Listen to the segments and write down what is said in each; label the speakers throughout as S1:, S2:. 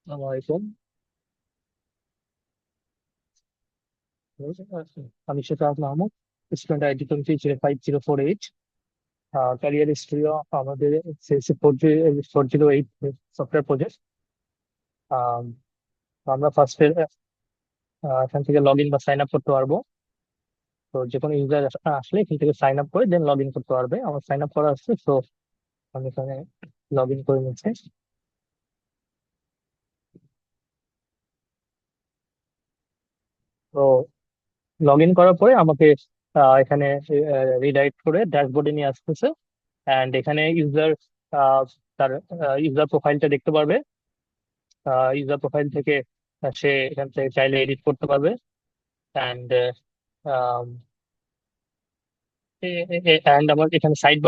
S1: আসসালামু আলাইকুম। আমি Shefat Mahmud, student ID 205048। Career studio আমাদের সিএসসি 408 সফটওয়্যার প্রজেক্ট। আমরা ফার্স্টে এখান থেকে লগ ইন বা সাইন আপ করতে পারবো। তো যে কোনো ইউজার আসলে এখান থেকে সাইন আপ করে দেন লগ ইন করতে পারবে। আমার সাইন আপ করা আছে, তো আমি এখানে লগ ইন করে নিচ্ছি। তো লগ ইন করার পরে আমাকে এখানে রিডাইরেক্ট করে ড্যাশবোর্ডে নিয়ে আসতেছে। অ্যান্ড এখানে ইউজার তার ইউজার প্রোফাইলটা দেখতে পারবে। ইউজার প্রোফাইল থেকে সে এখান থেকে চাইলে এডিট করতে পারবে। অ্যান্ড আমার এখানে সাইড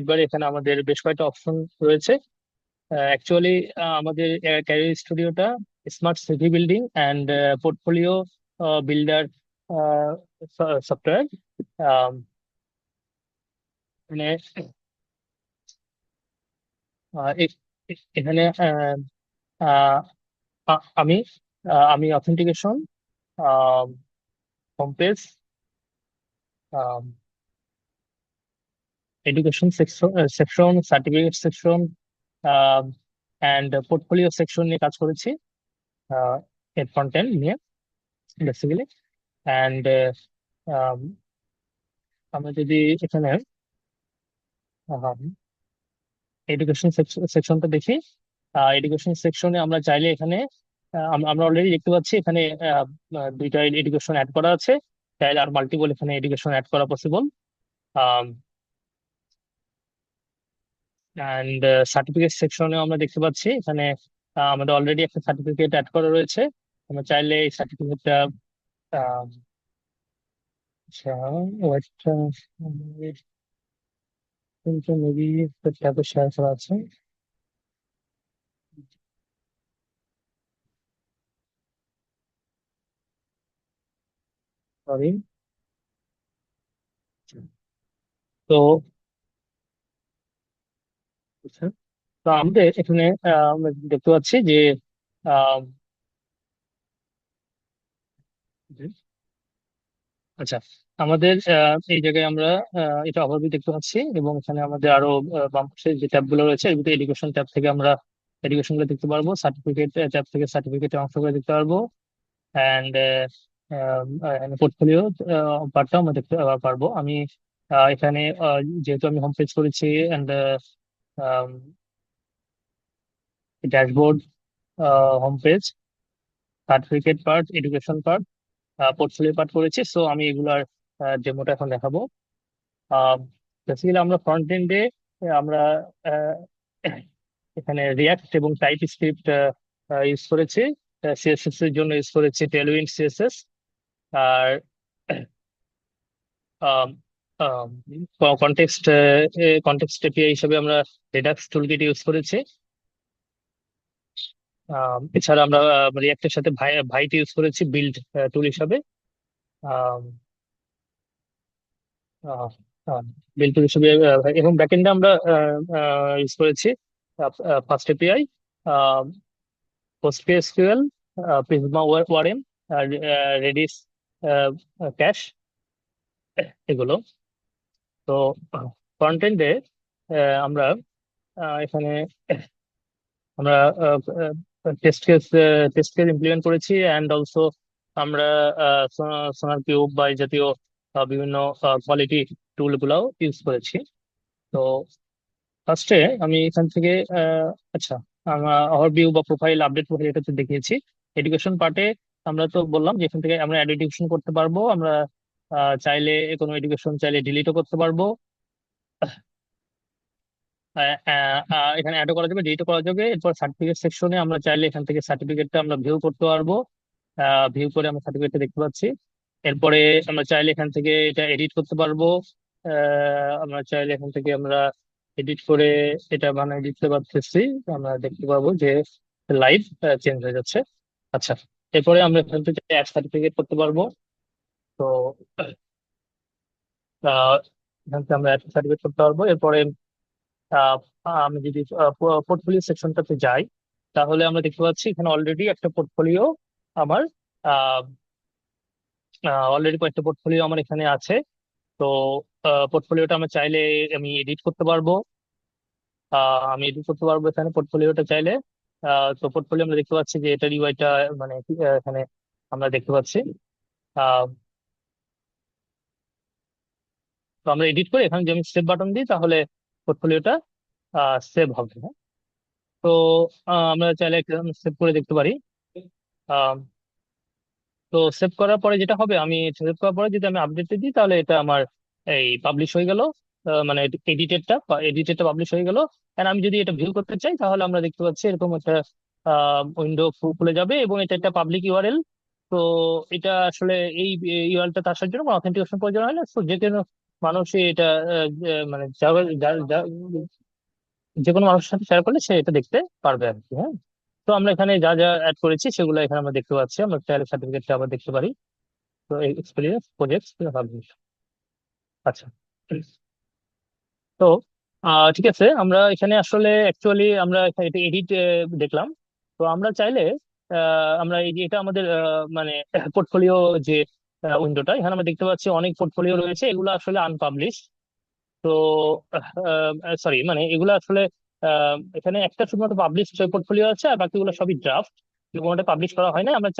S1: বারে এখানে আমাদের বেশ কয়েকটা অপশন রয়েছে। অ্যাকচুয়ালি আমাদের ক্যারিয়ার স্টুডিওটা smart city building and portfolio builder software. মানে এখানে আহ, আমি আমি authentication, home page, education section, certificate section and portfolio section নিয়ে কাজ করেছি। এর কন্টেন্ট নিয়ে বেসিক্যালি। অ্যান্ড আমরা যদি এখানে এডুকেশন সেকশনটা দেখি, এডুকেশন সেকশনে আমরা চাইলে এখানে আমরা অলরেডি দেখতে পাচ্ছি এখানে দুইটা এডুকেশন অ্যাড করা আছে। চাইলে আর মাল্টিপল এখানে এডুকেশন অ্যাড করা পসিবল। অ্যান্ড সার্টিফিকেট সেকশনে আমরা দেখতে পাচ্ছি এখানে আমাদের অলরেডি একটা সার্টিফিকেট অ্যাড করা রয়েছে। আমরা চাইলে এই সার্টিফিকেটটা ওয়েবটা কিন্তু মেবি ট্যাবে শেয়ার করা আছে। সরি। তো আচ্ছা, তো আমাদের এখানে আমরা দেখতে পাচ্ছি যে আহ, আচ্ছা, আমাদের এই জায়গায় আমরা এটা ওভারভিউ দেখতে পাচ্ছি, এবং এখানে আমাদের আরো বাম পাশে যে ট্যাব গুলো রয়েছে এগুলো এডুকেশন ট্যাব থেকে আমরা এডুকেশন গুলো দেখতে পারবো, সার্টিফিকেট ট্যাব থেকে সার্টিফিকেটের অংশগুলো দেখতে পারবো। অ্যান্ড পোর্টফোলিও পার্টটাও আমরা দেখতে পারবো। আমি এখানে যেহেতু আমি হোম পেজ করেছি, and dashboard, home page, certificate part, education part, portfolio part করেছি, সো আমি এগুলার ডেমোটা এখন দেখাবো। বেসিক্যালি আমরা ফ্রন্ট এন্ডে আমরা আহ, এখানে রিয়াক্ট এবং টাইপ স্ক্রিপ্ট ইউজ করেছি। সিএসএস এর জন্য ইউজ করেছি টেলউইন্ড সিএসএস। আর কনটেক্সট কনটেক্সট এপিআই হিসেবে আমরা রেডাক্স টুলকিট ইউজ করেছি। এছাড়া আমরা রিয়াক্টের সাথে ভাইট ইউজ করেছি বিল্ড টুল হিসাবে। বিল্ড টুল হিসেবে এবং ব্যাকএন্ডে আমরা ইউজ করেছি ফার্স্ট এপিআই, PostgreSQL, প্রিজমা ওয়ারেম, আর রেডিস ক্যাশ, এগুলো। তো ফ্রন্ট এন্ডে আমরা এখানে আমরা টেস্ট কেস ইমপ্লিমেন্ট করেছি, অ্যান্ড অলসো আমরা সোনার কিউব বা এই জাতীয় বিভিন্ন কোয়ালিটি টুল গুলাও ইউজ করেছি। তো ফার্স্টে আমি এখান থেকে আচ্ছা, আমরা ওভারভিউ বা প্রোফাইল আপডেট প্রোফাইল এটা তো দেখিয়েছি। এডুকেশন পার্টে আমরা তো বললাম যে এখান থেকে আমরা এডিটিং করতে পারবো। আমরা চাইলে কোনো এডুকেশন চাইলে ডিলিটও করতে পারবো। এখানে অ্যাডও করা যাবে, ডিলিটও করা যাবে। এরপর সার্টিফিকেট সেকশনে আমরা চাইলে এখান থেকে সার্টিফিকেটটা আমরা ভিউ করতে পারবো। ভিউ করে আমরা সার্টিফিকেটটা দেখতে পাচ্ছি। এরপরে আমরা চাইলে এখান থেকে এটা এডিট করতে পারবো। আমরা চাইলে এখান থেকে আমরা এডিট করে এটা বানিয়ে দিতে পারতেছি। আমরা দেখতে পাবো যে লাইভ চেঞ্জ হয়ে যাচ্ছে। আচ্ছা, এরপরে আমরা এখান থেকে অ্যাড সার্টিফিকেট করতে পারবো। তো আহ, এখান থেকে আমরা অ্যাড সার্টিফিকেট করতে পারবো। এরপরে আহ, আমি যদি পোর্টফোলিও সেকশনটাতে যাই, তাহলে আমরা দেখতে পাচ্ছি এখানে অলরেডি একটা পোর্টফোলিও আমার অলরেডি কয়েকটা পোর্টফোলিও আমার এখানে আছে। তো পোর্টফোলিওটা আমরা চাইলে আমি এডিট করতে পারবো। আমি এডিট করতে পারবো এখানে পোর্টফোলিওটা চাইলে। তো পোর্টফোলিও আমরা দেখতে পাচ্ছি যে এটার ইউআইটা মানে এখানে আমরা দেখতে পাচ্ছি। আহ, তো আমরা এডিট করে এখানে যদি আমি সেভ বাটন দিই তাহলে পোর্টফোলিওটা সেভ হবে, হ্যাঁ? তো আমরা চাইলে সেভ করে দেখতে পারি। তো সেভ করার পরে যেটা হবে, আমি সেভ করার পরে যদি আমি আপডেটে দিই তাহলে এটা আমার এই পাবলিশ হয়ে গেল। মানে এডিটেডটা পাবলিশ হয়ে গেল। আর আমি যদি এটা ভিউ করতে চাই তাহলে আমরা দেখতে পাচ্ছি এরকম একটা উইন্ডো খুলে যাবে, এবং এটা একটা পাবলিক ইউআরএল। তো এটা আসলে এই ইউআরএলটা আসার জন্য কোনো অথেন্টিকেশন প্রয়োজন হয় না। তো যে কোনো মানুষই এটা মানে যে কোনো মানুষের সাথে শেয়ার করলে সে এটা দেখতে পারবে আর কি, হ্যাঁ। তো আমরা এখানে যা যা অ্যাড করেছি সেগুলো এখানে আমরা দেখতে পাচ্ছি, আমরা চাইলে সার্টিফিকেটটা আবার দেখতে পারি। তো এক্সপিরিয়েন্স প্রজেক্ট পাবলিশ। আচ্ছা। তো ঠিক আছে, আমরা এখানে আসলে অ্যাকচুয়ালি আমরা এখানে এটা এডিট দেখলাম। তো আমরা চাইলে আমরা এই যে এটা আমাদের মানে পোর্টফোলিও যে উইন্ডোটা, এখানে আমরা দেখতে পাচ্ছি অনেক পোর্টফোলিও রয়েছে, এগুলো আসলে আনপাবলিশ। তো সরি, মানে এগুলো আসলে এখানে একটা শুধুমাত্র পাবলিশ পোর্টফোলিও আছে, আর বাকিগুলো সবই ড্রাফট, কোনোটা পাবলিশ করা হয় না। আমরা